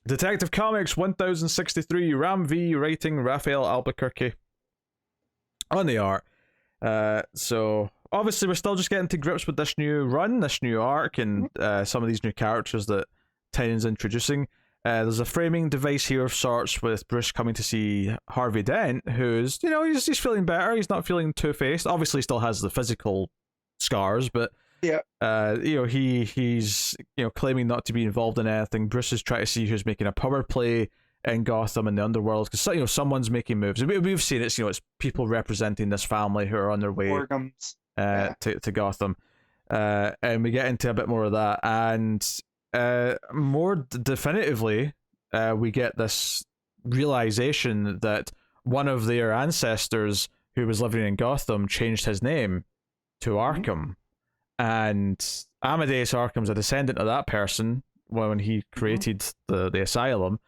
Detective Comics 1063, Ram V, writing Raphael Albuquerque on the art. So obviously we're still just getting to grips with this new run, this new arc, and some of these new characters that Tynion's introducing. There's a framing device here of sorts with Bruce coming to see Harvey Dent, who's, he's feeling better. He's not feeling two-faced. Obviously, he still has the physical scars, but yeah, he's claiming not to be involved in anything. Bruce is trying to see who's making a power play in Gotham and the underworld, because someone's making moves. We've seen it. It's people representing this family who are on their way to Gotham, and we get into a bit more of that, and more definitively, we get this realization that one of their ancestors who was living in Gotham changed his name to Arkham, and Amadeus Arkham's a descendant of that person when he created the asylum.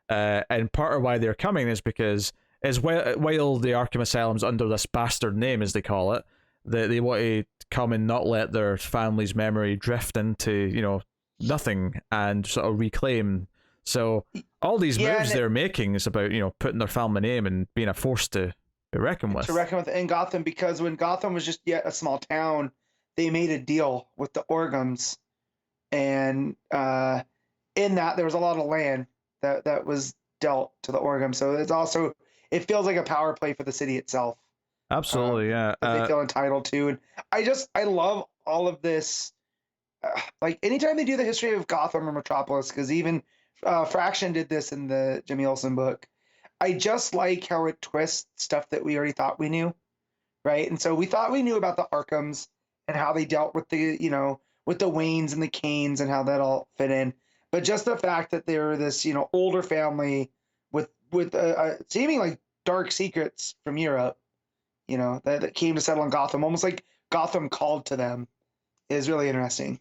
And part of why they're coming is because while the Arkham Asylum's under this bastard name, as they call it, they want to come and not let their family's memory drift into nothing and sort of reclaim. So all these moves they're making is about putting their family name and being a force to be reckoned with. To reckon with in Gotham, because when Gotham was just yet a small town, they made a deal with the Orgums, and in that there was a lot of land that was dealt to the Orgum. So it feels like a power play for the city itself. Absolutely, yeah. That they feel entitled to, and I love all of this. Like anytime they do the history of Gotham or Metropolis, because even Fraction did this in the Jimmy Olsen book. I just like how it twists stuff that we already thought we knew, right? And so we thought we knew about the Arkhams and how they dealt with the with the Waynes and the Canes and how that all fit in. But just the fact that they were this older family with seeming like dark secrets from Europe, that came to settle in Gotham, almost like Gotham called to them, is really interesting.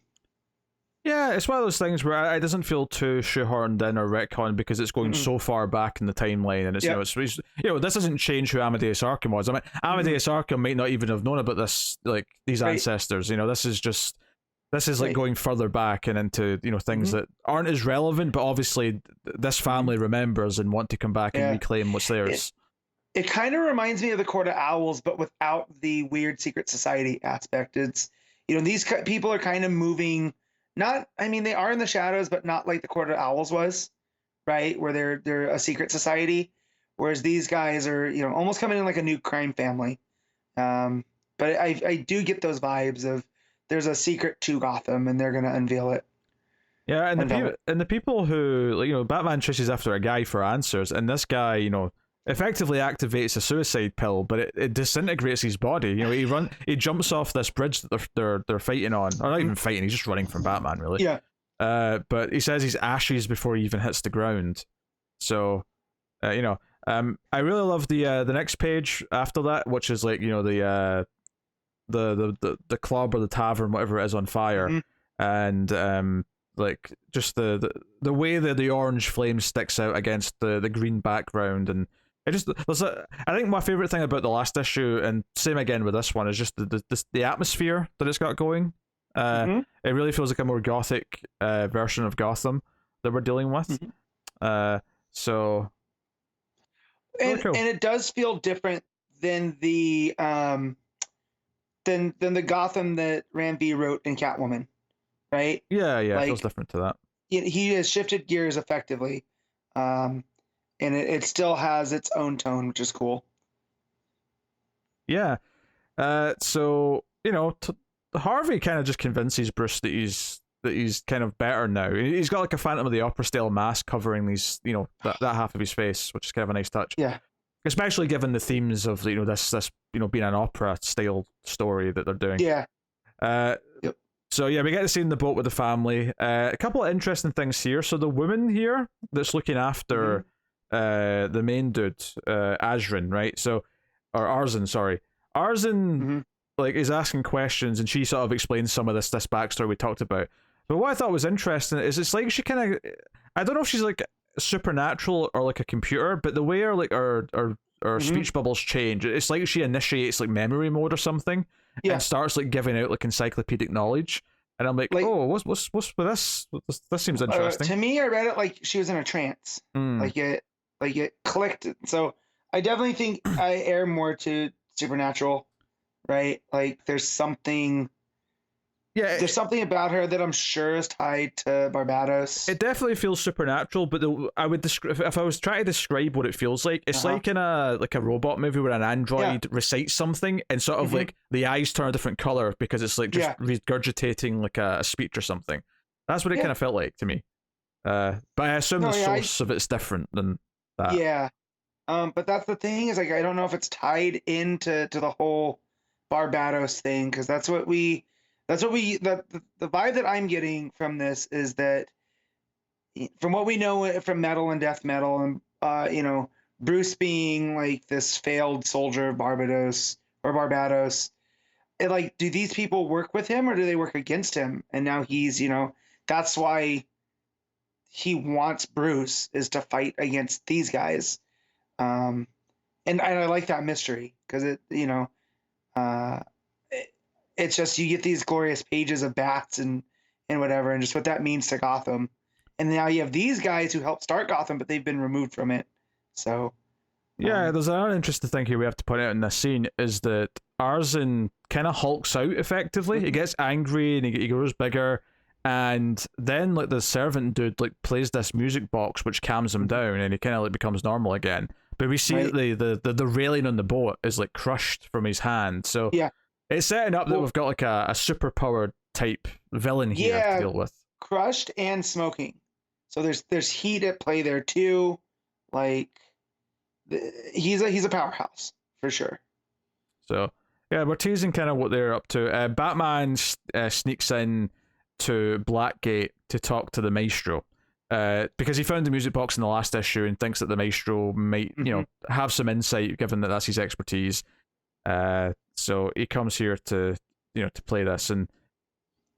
Yeah, it's one of those things where it doesn't feel too shoehorned in or retconned because it's going so far back in the timeline, and it's this doesn't change who Amadeus Arkham was. I mean, Amadeus Arkham might not even have known about this, like these ancestors. This is like going further back and into things that aren't as relevant, but obviously this family remembers and want to come back and reclaim what's theirs. It kind of reminds me of the Court of Owls, but without the weird secret society aspect. It's these people are kind of moving. They are in the shadows, but not like the Court of Owls was, right? Where they're a secret society, whereas these guys are, almost coming in like a new crime family. But I do get those vibes of there's a secret to Gotham, and they're gonna unveil it. Yeah, and the people who Batman chases after a guy for answers, and this guy, effectively activates a suicide pill, but it disintegrates his body. He jumps off this bridge that they're fighting on, or not even fighting. He's just running from Batman, really. Yeah. But he says he's ashes before he even hits the ground. So, I really love the next page after that, which is like the club or the tavern, whatever it is, on fire, and like just the way that the orange flame sticks out against the green background. And I think my favorite thing about the last issue, and same again with this one, is just the atmosphere that it's got going. It really feels like a more gothic version of Gotham that we're dealing with. So and cool. And it does feel different than the than the Gotham that Ram V wrote in Catwoman, right? Yeah, it feels different to that. He has shifted gears effectively. And it still has its own tone, which is cool. Yeah. So Harvey kind of just convinces Bruce that he's kind of better now. He's got like a Phantom of the Opera style mask covering these, that half of his face, which is kind of a nice touch. Yeah. Especially given the themes of this being an opera style story that they're doing. Yeah. Yep. So yeah, we get to see in the boat with the family. A couple of interesting things here. So the woman here that's looking after the main dude, Azrin, right? So, or Arzin, sorry. Arzin like is asking questions, and she sort of explains some of this backstory we talked about. But what I thought was interesting is it's like she kind of, I don't know if she's like supernatural or like a computer, but the way her speech bubbles change, it's like she initiates like memory mode or something, and starts like giving out like encyclopedic knowledge. And I'm like, Like, oh, what's with this? This seems interesting. to me, I read it like she was in a trance. Mm. Like it clicked. So I definitely think I err more to supernatural, right? Like Yeah, there's something about her that I'm sure is tied to Barbados. it definitely feels supernatural, but I would describe, if I was trying to describe what it feels like, it's like in a robot movie where an android recites something and sort of like the eyes turn a different color because it's like just regurgitating like a speech or something. That's what it kind of felt like to me. But I assume the source of it's different than that. Yeah. But that's the thing is like I don't know if it's tied into the whole Barbados thing because the vibe that I'm getting from this is that from what we know from metal and death metal and Bruce being like this failed soldier of Barbados, like do these people work with him or do they work against him? And now he's that's why he wants Bruce is to fight against these guys. And I like that mystery because it's just you get these glorious pages of bats and whatever, and just what that means to Gotham. And now you have these guys who helped start Gotham, but they've been removed from it. So yeah, there's another interesting thing here we have to point out in this scene is that Arzin kind of hulks out effectively. He gets angry and he grows bigger, and then like the servant dude like plays this music box which calms him down, and he kind of like becomes normal again. But we see that the railing on the boat is like crushed from his hand. So it's setting up that we've got like a superpowered type villain here to deal with. Crushed and smoking. So there's heat at play there too. Like he's a powerhouse for sure. So yeah, we're teasing kind of what they're up to. Batman sneaks in to Blackgate to talk to the Maestro. Because he found the music box in the last issue and thinks that the Maestro might, have some insight given that that's his expertise. So he comes here to play this, and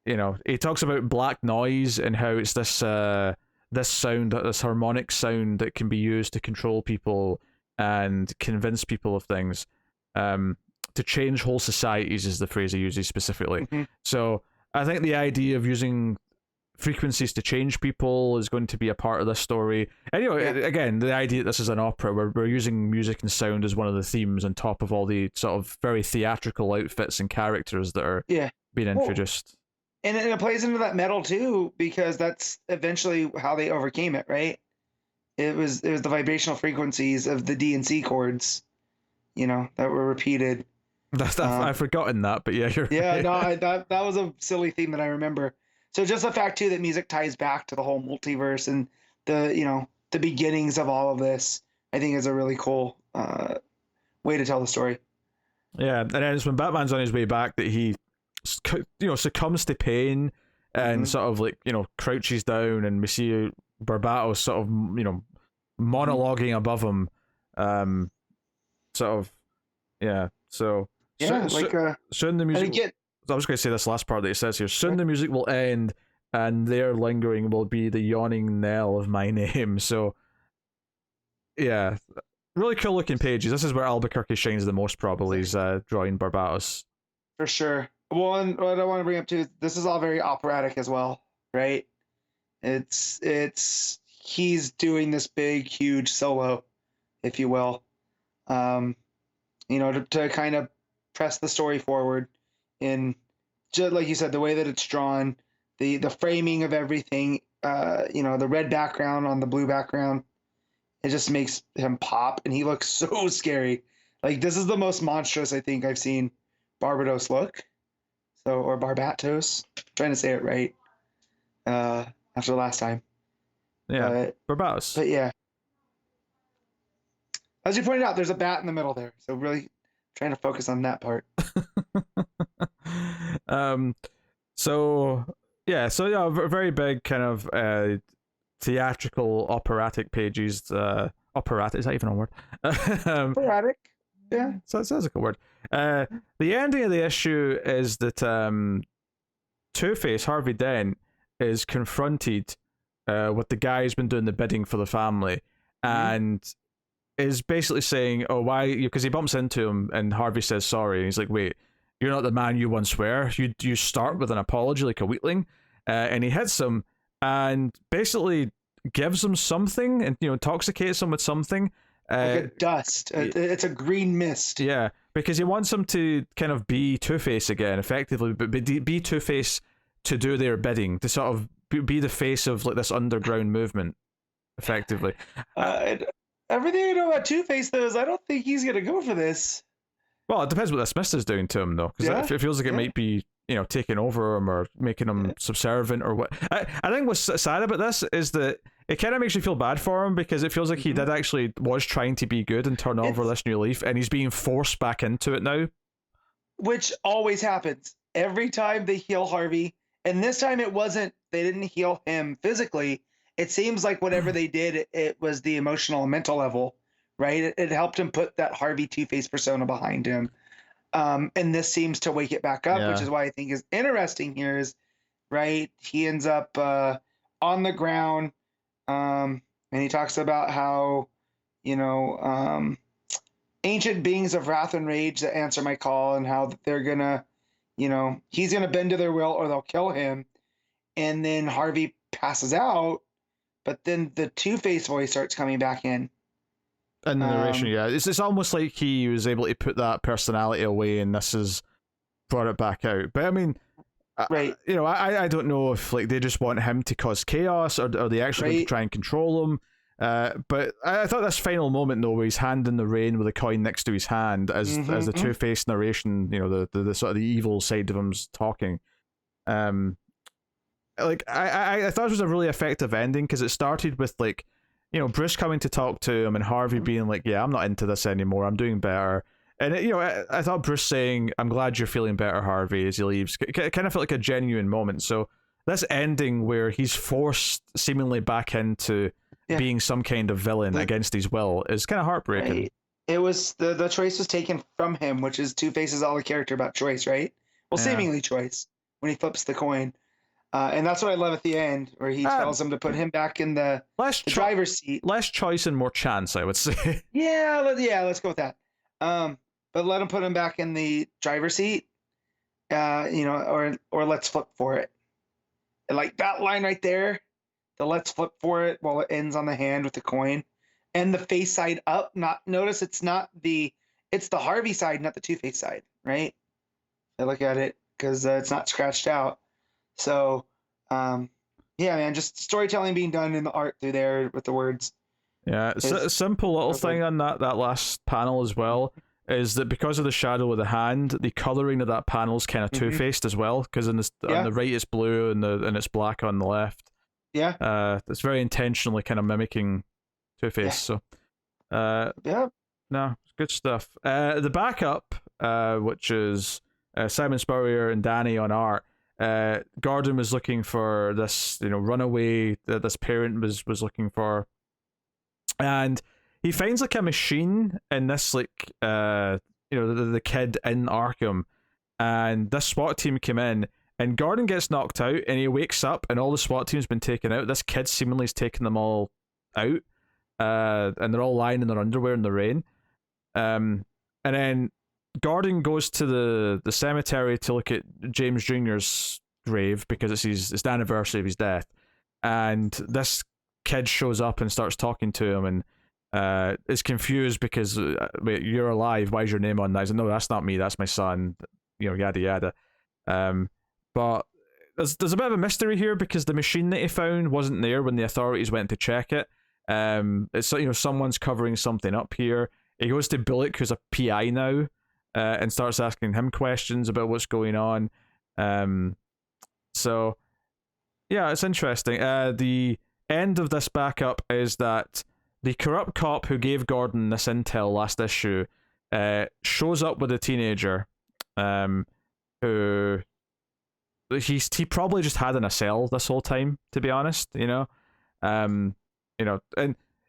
he talks about black noise and how it's this sound, this harmonic sound that can be used to control people and convince people of things. To change whole societies is the phrase he uses specifically. So I think the idea of using frequencies to change people is going to be a part of this story. Anyway, again, the idea that this is an opera, we're using music and sound as one of the themes on top of all the sort of very theatrical outfits and characters that are being introduced. And it plays into that metal too, because that's eventually how they overcame it, right? It was the vibrational frequencies of the D and C chords, that were repeated. I've forgotten that, but yeah, you're right. No, that was a silly theme that I remember. So just the fact too that music ties back to the whole multiverse and the beginnings of all of this, I think is a really cool way to tell the story. Yeah, and then it's when Batman's on his way back that he succumbs to pain and sort of like crouches down, and we see Barbatos sort of monologuing above him, sort of so soon the music. I was going to say this last part that it says here. Soon the music will end, and their lingering will be the yawning knell of my name. So, yeah, really cool looking pages. This is where Albuquerque shines the most, probably, is drawing Barbatos. For sure. Well, and what I want to bring up too is this is all very operatic as well, right? It's he's doing this big, huge solo, if you will, to kind of press the story forward. In just like you said, the way that it's drawn, the framing of everything, the red background on the blue background, it just makes him pop, and he looks so scary. Like this is the most monstrous I think I've seen Barbados look. So or Barbatos, I'm trying to say it right. After the last time. Yeah, Barbatos. But yeah, as you pointed out, there's a bat in the middle there. So really trying to focus on that part. So very big kind of theatrical operatic pages. Operatic, is that even a word? Operatic, yeah. So it sounds like a word. The ending of the issue is that Two-Face, Harvey Dent, is confronted with the guy who's been doing the bidding for the family, and is basically saying, "Oh, why?" Because he bumps into him, and Harvey says sorry, and he's like, "Wait, you're not the man you once were. You start with an apology like a weakling, and he hits him and basically gives him something, and intoxicates him with something. Like a dust. It's a green mist. Yeah, because he wants him to kind of be Two-Face again, effectively, but be Two-Face to do their bidding, to sort of be the face of like this underground movement, effectively. Everything I know about Two-Face, though, is I don't think he's going to go for this. Well, it depends what this mist is doing to him, though, because it feels like it might be, taking over him or making him subservient or what. I think what's sad about this is that it kind of makes you feel bad for him, because it feels like he did actually was trying to be good and turn over this new leaf, and he's being forced back into it now. Which always happens. Every time they heal Harvey, and this time they didn't heal him physically. It seems like whatever they did, it was the emotional and mental level, right? It helped him put that Harvey Two-Face persona behind him. And this seems to wake it back up, which is why I think is interesting here is, right, he ends up on the ground, and he talks about how, ancient beings of wrath and rage that answer my call, and how they're going to, he's going to bend to their will or they'll kill him. And then Harvey passes out, but then the Two-Face voice starts coming back in. In the narration, it's almost like he was able to put that personality away, and this has brought it back out. But I mean, right? I don't know if like they just want him to cause chaos, or they actually going to try and control him. But I thought this final moment though, where he's handing the rain with a coin next to his hand, as the Two-Face narration, the sort of the evil side of him's talking. Like I thought it was a really effective ending, because it started with like, Bruce coming to talk to him, and Harvey being like, yeah, I'm not into this anymore, I'm doing better. And I thought Bruce saying, I'm glad you're feeling better, Harvey, as he leaves, it kind of felt like a genuine moment. So this ending where he's forced seemingly back into being some kind of villain against his will is kind of heartbreaking. Right. It was the choice was taken from him, which is Two-Face is all the character about choice, right? Well, seemingly choice when he flips the coin. And that's what I love at the end, where he tells him to put him back in the driver's seat. Less choice and more chance, I would say. Let's go with that. But let him put him back in the driver's seat, or let's flip for it. And like that line right there, the let's flip for it while it ends on the hand with the coin, and the face side up. Notice it's the Harvey side, not the Two-Face side, right? I look at it because it's not scratched out. So, man, just storytelling being done in the art through there with the words. Yeah, a simple little thing on that last panel as well is that because of the shadow of the hand, the coloring of that panel is kind of two-faced as well, because on the right it's blue and it's black on the left. Yeah. It's very intentionally kind of mimicking Two-Face. Yeah. So, no, good stuff. The backup, which is Simon Spurrier and Danny on art. Gordon was looking for this, runaway that this parent was looking for, and he finds like a machine in this like the kid in Arkham, and this SWAT team came in, and Gordon gets knocked out, and he wakes up, and all the SWAT team's been taken out. This kid seemingly has taken them all out, and they're all lying in their underwear in the rain, and then Gordon goes to the cemetery to look at James Jr.'s grave because it's the anniversary of his death, and this kid shows up and starts talking to him, and is confused because wait, you're alive, why is your name on that? He's like, no, that's not me, that's my son, yada yada. But there's a bit of a mystery here because the machine that he found wasn't there when the authorities went to check it. It's someone's covering something up here. He goes to Bullock, who's a PI now, and starts asking him questions about what's going on. So, yeah, it's interesting. The end of this backup is that the corrupt cop who gave Gordon this intel last issue shows up with a teenager who he probably just had in a cell this whole time, to be honest, and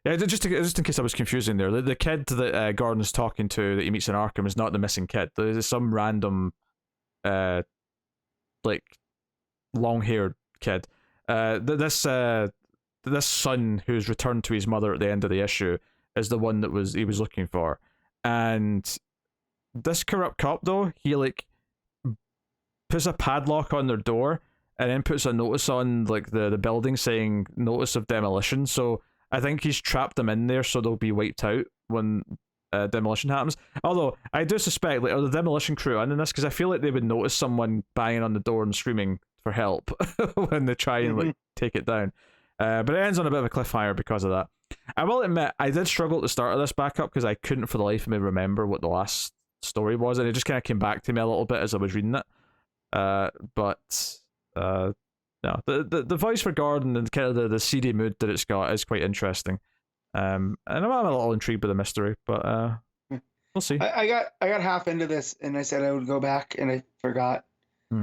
yeah, just in case I was confusing there, the kid that Gordon's talking to that he meets in Arkham is not the missing kid. There's some random, like, long-haired kid. This son who's returned to his mother at the end of the issue is the one that he was looking for. And this corrupt cop, though, he like puts a padlock on their door and then puts a notice on like the building saying notice of demolition. So I think he's trapped them in there so they'll be wiped out when demolition happens. Although I do suspect, like, are the demolition crew in this? Because I feel like they would notice someone banging on the door and screaming for help when they try and like take it down. But it ends on a bit of a cliffhanger because of that. I will admit, I did struggle at the start of this backup because I couldn't for the life of me remember what the last story was, and it just kind of came back to me a little bit as I was reading it. But no, the voice for Gordon and kind of the seedy mood that it's got is quite interesting. And I'm a little intrigued by the mystery, but we'll see. I got half into this and I said I would go back and I forgot,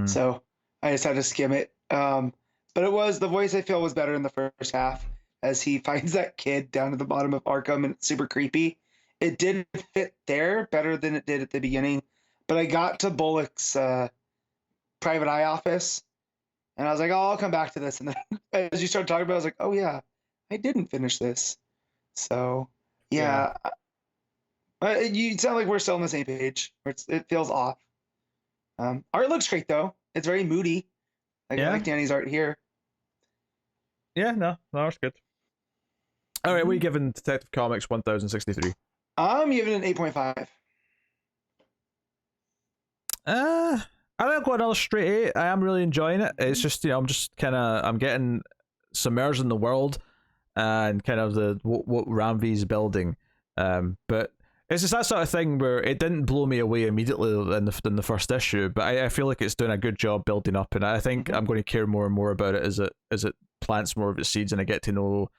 so I just had to skim it. But it was the voice I feel was better in the first half as he finds that kid down at the bottom of Arkham and it's super creepy. It did fit there better than it did at the beginning, but I got to Bullock's private eye office and I was like, oh, I'll come back to this. And then as you started talking about it, I was like, oh yeah, I didn't finish this. So yeah. You sound like we're still on the same page. It feels off. Art looks great though. It's very moody. I like Danny's art here. Yeah, no, it's good. All right, what are you giving Detective Comics 1063? I'm giving it an 8.5. I don't go another straight 8. I am really enjoying it. It's just, I'm getting submerged in the world and kind of what Ramvi's building. But it's just that sort of thing where it didn't blow me away immediately in the first issue, but I feel like it's doing a good job building up, and I think I'm going to care more and more about it as it plants more of its seeds and I get to know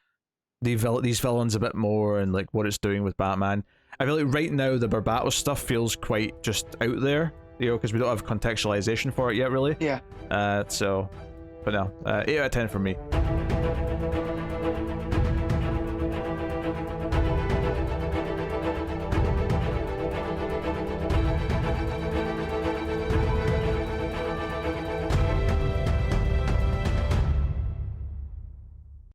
these villains a bit more and like what it's doing with Batman. I feel like right now the Barbatos stuff feels quite just out there, because we don't have contextualization for it yet, really. Yeah. But no, 8 out of 10 for me.